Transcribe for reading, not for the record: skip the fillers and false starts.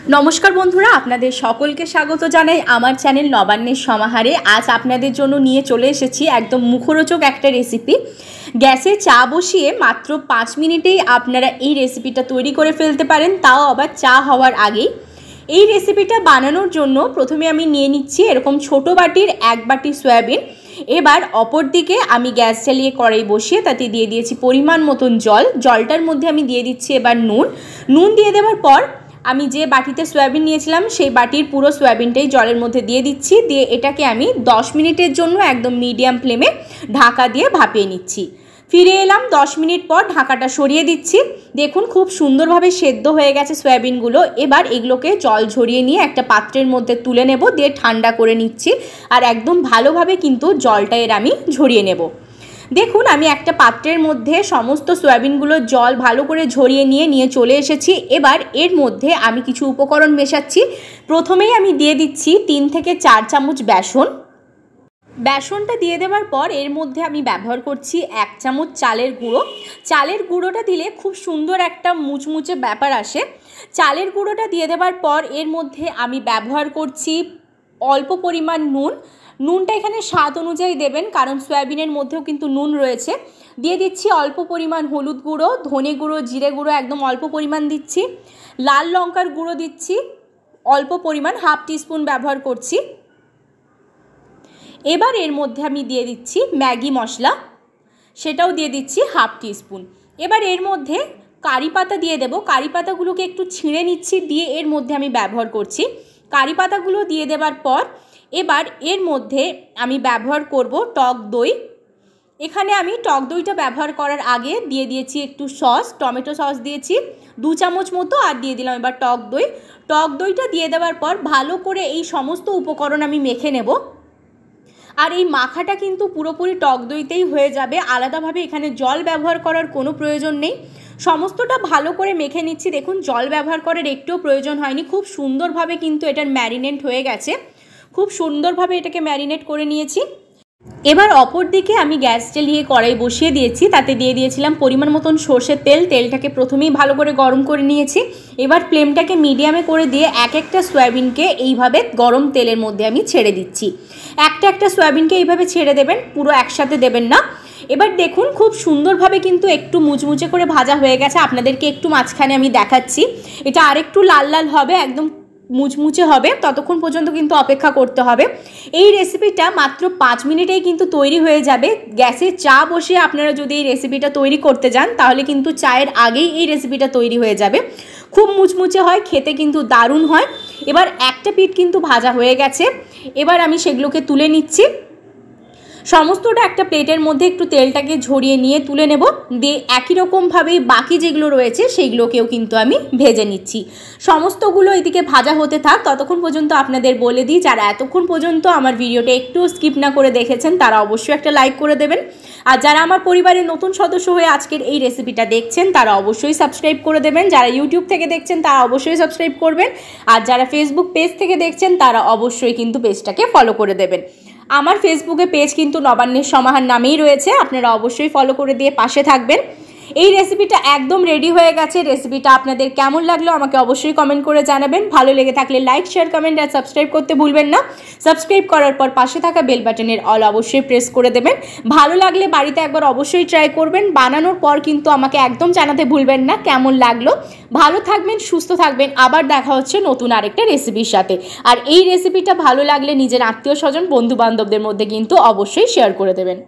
नमस्कार बंधुरा आपनादेर सकलके स्वागत जानाई आमार चैनल नबान्नेर समाहारे। आज आपनादेर जोन्नो निये चले एसेछि एकदम मुखरोचक एकटा रेसिपि। गैसे चा बसिए मात्र 5 मिनिटेई आपनारा एई रेसिपिटा तैरी करे फेलते पारेन, ताओ आबार चा हওয়ার আগেই। এই রেসিপিটা বানানোর জন্য প্রথমে আমি নিয়ে নিচ্ছি এরকম ছোট বাটির 1 বাটি সয়াবিন। এবার অপর দিকে আমি গ্যাস জ্বালিয়ে কড়াই বসিয়ে তাতে দিয়ে দিয়েছি পরিমাণ মতন জল। জলটার মধ্যে আমি দিয়ে দিচ্ছি এবার নুন দিয়ে দেওয়ার পর আমি যে বাটিতে সয়াবিন নিয়েছিলাম সেই বাটির পুরো সয়াবিনটাই জলের মধ্যে দিয়ে দিচ্ছি। দিয়ে এটাকে আমি 10 মিনিটের জন্য একদম মিডিয়াম ফ্লেমে ঢাকা দিয়ে ভাপিয়ে নিচ্ছি। ফিরে এলাম 10 মিনিট পর, ঢাকাটা সরিয়ে দিচ্ছি। দেখুন খুব সুন্দরভাবে সেদ্ধ হয়ে গেছে সয়াবিনগুলো। এবার এগুলোকে জল ঝরিয়ে নিয়ে একটা পাত্রের মধ্যে তুলে নেব, দিয়ে ঠান্ডা করে নিচ্ছি। আর একদম ভালোভাবে কিন্তু জলটা এর আমি ঝরিয়ে নেব। দেখুন আমি একটা পাত্রের মধ্যে সমস্ত সয়াবিনগুলোর জল ভালো করে ঝরিয়ে নিয়ে চলে এসেছি। এবার এর মধ্যে আমি কিছু উপকরণ মেশাচ্ছি। প্রথমেই আমি দিয়ে দিচ্ছি 3 থেকে 4 চামচ বেসন। বেসনটা দিয়ে দেওয়ার পর এর মধ্যে আমি ব্যবহার করছি 1 চামচ চালের গুঁড়ো। চালের গুঁড়োটা দিলে খুব সুন্দর একটা মুচমুচে ব্যাপার আসে। চালের গুঁড়োটা দিয়ে দেওয়ার পর এর মধ্যে আমি ব্যবহার করছি অল্প পরিমাণ নুনটা এখানে স্বাদ অনুযায়ী দেবেন, কারণ সয়াবিনের মধ্যেও কিন্তু নুন রয়েছে। দিয়ে দিচ্ছি অল্প পরিমাণ হলুদ গুঁড়ো, ধনে গুঁড়ো, জিরে গুঁড়ো একদম অল্প পরিমাণ দিচ্ছি। লাল লঙ্কার গুঁড়ো দিচ্ছি অল্প পরিমাণ, 1/2 টিস্পুন ব্যবহার করছি। এবার এর মধ্যে আমি দিয়ে দিচ্ছি ম্যাগি মশলা, সেটাও দিয়ে দিচ্ছি 1/2 টিস্পুন। এবার এর মধ্যে কারি পাতা দিয়ে দেব। কারি পাতাগুলোকে একটু ছিঁড়ে নিচ্ছি, দিয়ে এর মধ্যে আমি ব্যবহার করছি। কারি পাতাগুলো দিয়ে দেওয়ার পর এবার এর মধ্যে আমি ব্যবহার করব টক দই। এখানে আমি টক দইটা ব্যবহার করার আগে দিয়ে দিয়েছি একটু সস, টমেটো সস দিয়েছি 2 চামচ মতো, আর দিয়ে দিলাম এবার টক দই। টক দইটা দিয়ে দেওয়ার পর ভালো করে এই সমস্ত উপকরণ আমি মেখে নেব। আর এই মাখাটা কিন্তু পুরোপুরি টক দইতেই হয়ে যাবে, আলাদাভাবে এখানে জল ব্যবহার করার কোনো প্রয়োজন নেই। সমস্তটা ভালো করে মেখে নিচ্ছি। দেখুন জল ব্যবহার করার একটুও প্রয়োজন হয়নি, খুব সুন্দরভাবে কিন্তু এটার ম্যারিনেট হয়ে গেছে। খুব সুন্দরভাবে এটাকে ম্যারিনেট করে নিয়েছি। এবার অপর দিকে আমি গ্যাস জ্বালিয়ে কড়াই বসিয়ে দিয়েছি, তাতে দিয়ে দিয়েছিলাম পরিমাণ মতন সর্ষের তেল। তেলটাকে প্রথমেই ভালো করে গরম করে নিয়েছি। এবার ফ্লেমটাকে মিডিয়ামে করে দিয়ে একটা সয়াবিনকে এইভাবে গরম তেলের মধ্যে আমি ছেড়ে দিচ্ছি। একটা সয়াবিনকে এইভাবে ছেড়ে দেবেন, পুরো একসাথে দেবেন না। এবার দেখুন খুব সুন্দরভাবে কিন্তু একটু মুচমুচে করে ভাজা হয়ে গেছে। আপনাদেরকে একটু মাঝখানে আমি দেখাচ্ছি, এটা আরেকটু লাল লাল হবে, একদম মুচমুচে হবে, ততক্ষণ পর্যন্ত কিন্তু অপেক্ষা করতে হবে। এই রেসিপিটা মাত্র 5 মিনিটেই কিন্তু তৈরি হয়ে যাবে। গ্যাসে চা বসিয়ে আপনারা যদি এই রেসিপিটা তৈরি করতে যান তাহলে কিন্তু চায়ের আগেই এই রেসিপিটা তৈরি হয়ে যাবে। খুব মুচমুচে হয়, খেতে কিন্তু দারুণ হয়। এবার একটা পিঠ কিন্তু ভাজা হয়ে গেছে, এবার আমি সেগুলোকে তুলে নিচ্ছি। সমস্তটা একটা প্লেটের মধ্যে একটু তেলটাকে ঝরিয়ে নিয়ে তুলে নেব। দিয়ে একই রকমভাবে বাকি যেগুলো রয়েছে সেইগুলোকেও কিন্তু আমি ভেজে নিচ্ছি। সমস্তগুলো এদিকে ভাজা হতে থাক, ততক্ষণ পর্যন্ত আপনাদের বলে দিই যারা এতক্ষণ পর্যন্ত আমার ভিডিওটা একটু স্কিপ না করে দেখেছেন তারা অবশ্যই একটা লাইক করে দেবেন। আর যারা আমার পরিবারের নতুন সদস্য হয়ে আজকের এই রেসিপিটা দেখছেন তারা অবশ্যই সাবস্ক্রাইব করে দেবেন। যারা ইউটিউব থেকে দেখছেন তারা অবশ্যই সাবস্ক্রাইব করবেন। আর যারা ফেসবুক পেজ থেকে দেখছেন তারা অবশ্যই কিন্তু পেজটাকে ফলো করে দেবেন। আমার ফেসবুকে পেজ কিন্তু নবান্নের সমাহার নামেই রয়েছে, আপনারা অবশ্যই ফলো করে দিয়ে পাশে থাকবেন। এই রেসিপিটা একদম রেডি হয়ে গেছে। রেসিপিটা আপনাদের কেমন লাগলো আমাকে অবশ্যই কমেন্ট করে জানাবেন। ভালো লেগে থাকলে লাইক, শেয়ার, কমেন্ট আর সাবস্ক্রাইব করতে ভুলবেন না। সাবস্ক্রাইব করার পর পাশে থাকা বেল বাটনের অল অবশ্যই প্রেস করে দেবেন। ভালো লাগলে বাড়িতে একবার অবশ্যই ট্রাই করবেন। বানানোর পর কিন্তু আমাকে একদম জানাতে ভুলবেন না কেমন লাগলো। ভালো থাকবেন, সুস্থ থাকবেন। আবার দেখা হচ্ছে নতুন আরেকটা রেসিপির সাথে। আর এই রেসিপিটা ভালো লাগলে নিজের আত্মীয় স্বজন, বন্ধু বান্ধবদের মধ্যে কিন্তু অবশ্যই শেয়ার করে দেবেন।